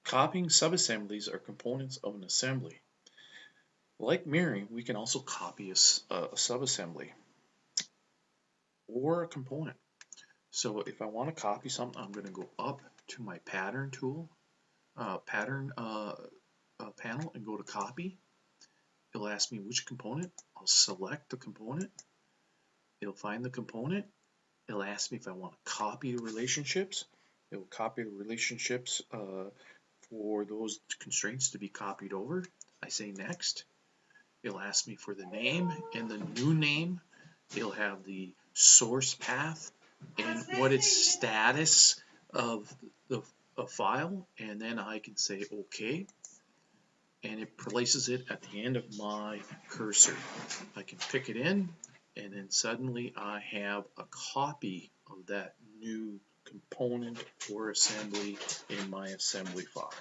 Copying subassemblies are components of an assembly. Like mirroring, we can also copy a subassembly or a component. So if I want to copy something, I'm going to go up to my pattern tool, pattern panel, and go to copy. It'll ask me which component. I'll select the component. It'll find the component. It'll ask me if I want to copy the relationships. It will copy the relationships for those constraints to be copied over. I say next. It'll ask me for the name and the new name. It'll have the source path and what its status of the file, and then I can say OK, and it places it at the end of my cursor. I can pick it in, and then suddenly I have a copy of that new component or assembly in my assembly file.